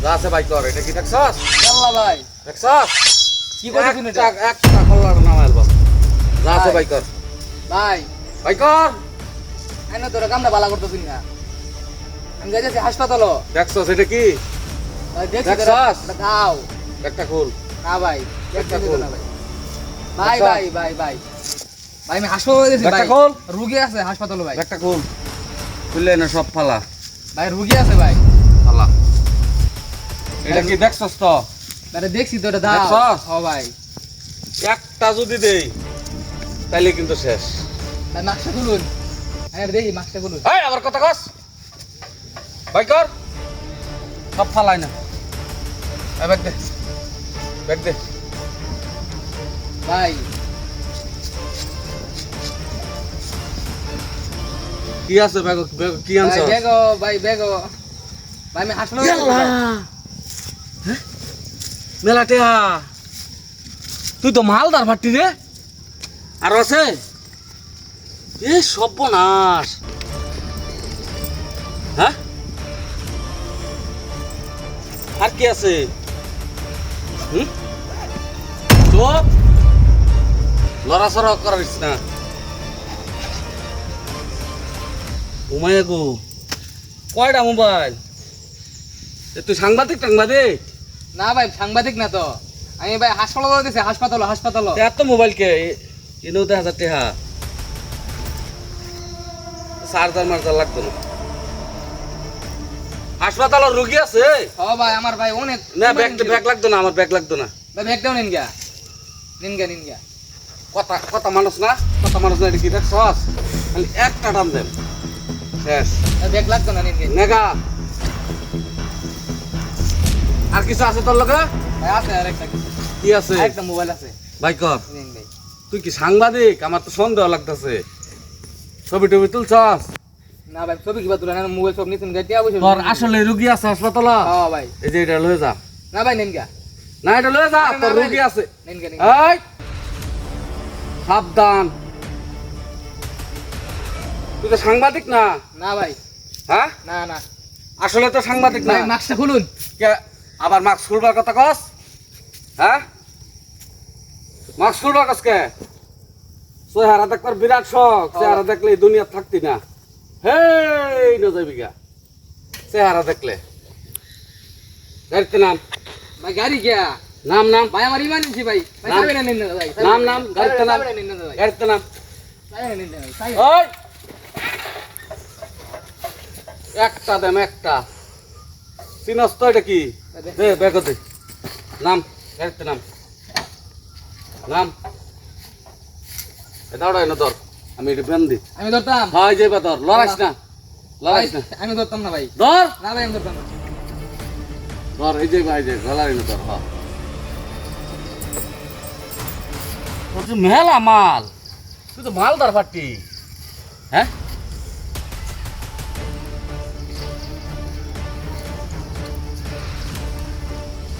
যা আছে ভাই কর, এটা কি দেখছস? আল্লাহ ভাই দেখছস? কি করছিস এটা? একটা কল্লার নাম আলবাম। যা আছে ভাই কর। ভাই ভাই কর। আইনা তোরা কামটা বালা করতেছিস না। আমি যাইতেছি হাসপাতাল। দেখছস এটা কি? ভাই দেখছি দেখছস? তোরা এটা দাও। একটা খুল। না ভাই একটা দেখছি খোল। না ভাই। ভাই আচ্ছা। ভাই ভাই ভাই ভাই আমি হাসপাতালে যাইতেছি একটা ভাই। খোল। রোগী আছে হাসপাতালে ভাই। একটা খুল। খুললে না সব ফালা। ভাই রোগী আছে ভাই। ফালা। এটা কি দেখছস তো? আরে দেখছি তো এটা দাও। দেখছস? ও ভাই একটা যদি দেই তাইলে কিন্তু শেষ। ভাই মাস্কটা খুলুন। আরে দেখি মাস্কটা খুলুন। এই আবার কথা কস। ভাই কর। সব ফালাই না। এই ব্যাগ দে। ব্যাগ দে। ভাই কি আছে ব্যাগ ব্যাগ কি ভাই আনছস? বেগো ভাই বেগো ভাই আমি হাসপাতালে যাইতেছি ইয়াল্লা। ভাই। মেলা টেহা। তুই তো মালদার ভাট্টি রে। আর আছে? এ সর্বনাশ। হ্যাঁ? আর কি আছে? হুম? চুপ। লড়াচড়া করিস না। উমাইয়া গো, কয়টা মোবাইল? তুই সাংবাদিক টাংবাদিক? না ভাই সাংবাদিক না তো আমি ভাই হাসপাতালে যাইতেছি হাসপাতাল এত মোবাইল কে? এনেও 1000 টাকা। চার্জার মার্জার লাগতো না। হাসপাতালে রোগী আছে? ও ভাই আমার ভাই অনেক না ব্যাগ লাগতো না, আমার ব্যাগ লাগতো না। ভাই ব্যাগটাও নিন গা নিন গা কথা মানুষ না, কথা মানুষ না, এটা কি দেখছস? খালি একটা টান দেন শেষ। ভাই ব্যাগ লাগতো না নিন গা নেগা আর কিছু আছে তোর লগে? ভাই আছে আরেকটা কি আছে? একটা মোবাইল আছে ভাই কর। নিন ভাই তুই কি সাংবাদিক? আমার তো সন্দেহ লাগতেছে। ছবি টবি তুলছস? না ভাই ছবি কিবা তুলে না মোবাইল সব নিছেন গা টিয়া বসে তোর আসলে রুগী আছে হাসপাতালে? হ্যাঁ ভাই এই যে এটা লয়ে যা। না ভাই নিন গা না এটা লয়ে যা, না, না, তোর ভাই। রুগী আছে। নিন গা এই সাবধান। তুই তো সাংবাদিক না? না ভাই হ্যাঁ না আসলে তো সাংবাদিক না। ভাই মাস্কটা খুলুন কে আবার মাস্ক খুলবার কথা কস? হ্যাঁ মাস্ক খুলবার কস কে? চেহারা দেখবার বিরাট শখ। চেহারা দেখলে এই দুনিয়া থাকতি না। হেই ন যাবি গা চেহারা দেখলে। গাড়িতে নাম। ভাই গাড়ি গিয়া নাম নাম ভাই আমার ইমার্জেন্সি ভাই ভাই নাম। চাবি না নিন না ভাই নাম নাম গাড়িতে নাম। নিন না ভাই গাড়িতে নাম। চাবি না নিন না ভাই ওই একটা দেম একটা। চিনস তো এটা কি? দে ব্যাগ দে। নাম গাড়িতে নাম। নাম দাঁড়ায় না তোর, আমি এটা বেন দি। আমি ধরতাম হয় যাইবা তোর, লড়াইস না, লড়াইস না। আমি ধরতাম না ভাই ধর না ভাই আমি ধরতাম না ধর, এই যাইবা, এই যে লড়াই না তোর। তোর তো মেলা মাল, তুই তো মালদার পাটি। হ্যাঁ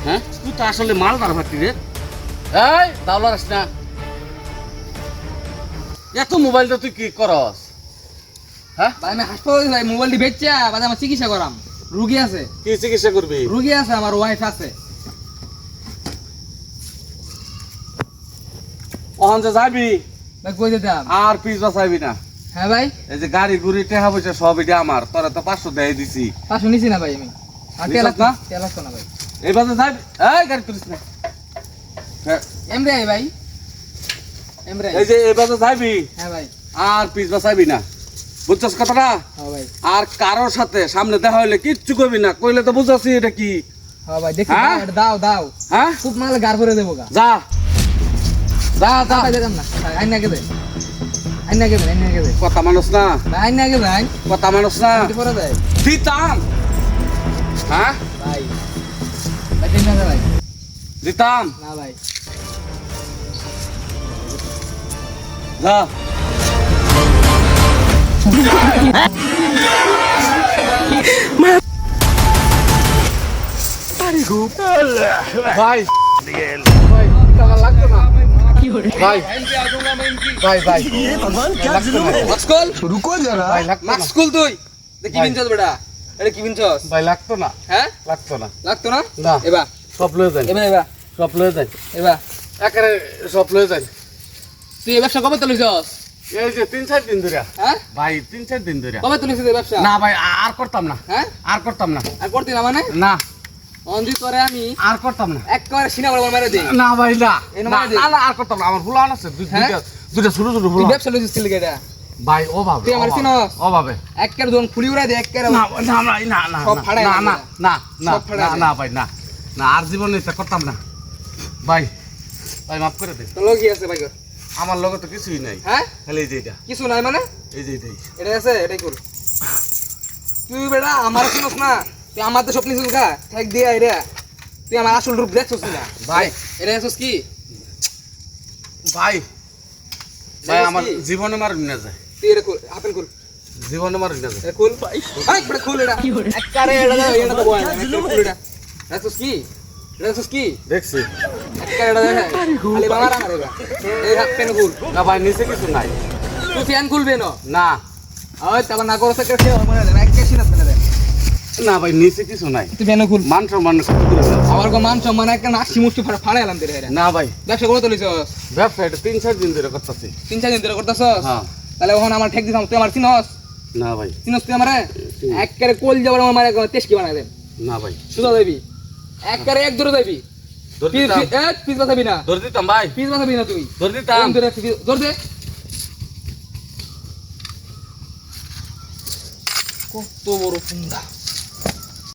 হ্যাঁ তুই তো আসলে মালদার পাটি রে। এই দাও লড়াইস না। এত মোবাইল তো তুই কি করস? হ্যাঁ ভাই আমি হাসপাতালে ভাই মোবাইলটি বেচছা ভাই আমার চিকিৎসা করাম রোগী আছে কি চিকিৎসা করবি? রোগী আছে আমার ওয়াইফ আছে ওখান যে যাবি ভাই কই দিতাম আর পিস বাঁচাইবি না। হ্যাঁ ভাই এই যে গাড়ি গুড়ি টেহা পয়সা সব এটা আমার, তোরা তো 500 দেয় দিছি। 500 নিছি না ভাই আমি আর নিছস তেল না? তেল আসতো না ভাই এই বাজে যাবি, এই গাড়ি তুলিস না। হ্যাঁ, এমরে আই ভাই এমরে এই যে এই বাজে যাবি হ্যাঁ ভাই আর পিস বাঁচাইবি না, বুঝছস কথাটা? হ্যাঁ ভাই আর কারোর সাথে সামনে দেখা হইলে কিচ্ছু কইবি না, কইলে তো বুঝাছি এটা কি। হ্যাঁ ভাই দেখি হ্যাঁ? এটা দাও দাও হ্যাঁ খুব মালে গার করে দেবো গা যা যা যা। ভাই দিতাম না আইন না গেবে আইন না গেবে কথা মানুষ না, ভাই আইন না গেবে আইন কথা মানুষ না। কি করে দেয় দিতাম। হ্যাঁ ভাই ভাই দিন না ভাই দিতাম। না ভাই যা ভাই ভাই টাকা লাগতো না ভাই ভাই ভাই মাস্ক খুল रुको जरा ভাই লাগতো না। মাস্ক খুল তুই দেখি ভাই। বিনছস বেটা এটা কি বিনছস ভাই লাগতো না, হ্যাঁ লাগতো না। লাগতো না না। এবার সব লয়ে যান, এবার সব লয়ে যান, এবার একেবারে সব লয়ে যান। তুই এই ব্যবসা কবে তুলিছস এই যে 3-4 দিন ধরে হ্যাঁ ভাই, 3-4 দিন ধরে। কবে তুলিছিস এই ব্যবসা না ভাই, আর করতাম না, হ্যাঁ আর করতাম না, আর করতি না মানে না অঞ্জি তোরে আমি আর করতাম না। একবারে সিনা বড় মারে দেই না ভাই না, এই না নামাজ দে। না, না, আর করতাম না। আমার ভুলান আছে হ্যাঁ? দুইটা ছোট ছোট তুই ভুলান। ব্যবসা লইছিস কি লিগে এটা ভাই অভাবে, তুই আমার অভাবে, চিনস? অভাবে। একবারে দোন খুলি উড়াই দে একবারে না না না না না সব ফাড়াই না দিবে। না না না সব ফাড়াই না দিবে। না ভাই, না না, আর জীবনে এটা করতাম না ভাই। ভাই মাফ করে দে, তো লগি আছে ভাই কর আমার লগে তো কিছুই নাই, হ্যাঁ খালি এই যে এটা, কিছু নাই মানে এই যে এটাই। এটা আছে এটাই কর তুই বেটা আমার চিনস না তুই আমার তো স্বপ্ন ছিল কা ঠেক দিয়া এটা তুই আমার আসল রূপ দেখছস না ভাই এটা দেখছস কি ভাই ভাই, দেখছস আমার কি? জীবনে মার না যায়, তুই এটা কর আপেল কর জীবনে মার না যায়। এটা খুল ভাই বড় খুল এটা একবারে এটা তো বয় না এটা খুল এটা দেখছস কি এটা দেখছস কি দেখছি একবারে এটা দেখে খালি বাবার আমার এটা এই হাত পেন খুল না ভাই, নিচে কিছু নাই। তুই ফ্যান খুলবে না না ওই তারপর না করছ একটা খেয়ে মনে দেন এক কেসি না ফেলে দেন না ভাই, নিচে কিছু নাই। তুই ফ্যান খুল মান সম্মান কত দূরে যাচ্ছে? আমার গো মান সম্মান একটা নাচি মুষ্টি ফাড়া এলাম তোর এটা না ভাই, ব্যবসা করে তুলিছস ব্যবসা এটা 3-4 দিন ধরে করতেছি। 3-4 দিন ধরে করতেছস হ্যাঁ তাহলে ওখানে আমার ঠেক দিতাম তুই আমার চিনস না ভাই, চিনস তুই আমারে একবারে কোল যাবার আমার মারে টেস্টি বানাই দেন না ভাই, সুদা দেবি একবারে এক দূরে দেবি ধরে দিতাম, পিস বাঁচাবি না ধরে দিতাম ভাই, পিস বাঁচাবি না তুই ধরে দিতাম। এরম ধরে ধর দে কত বড় ফুন্দা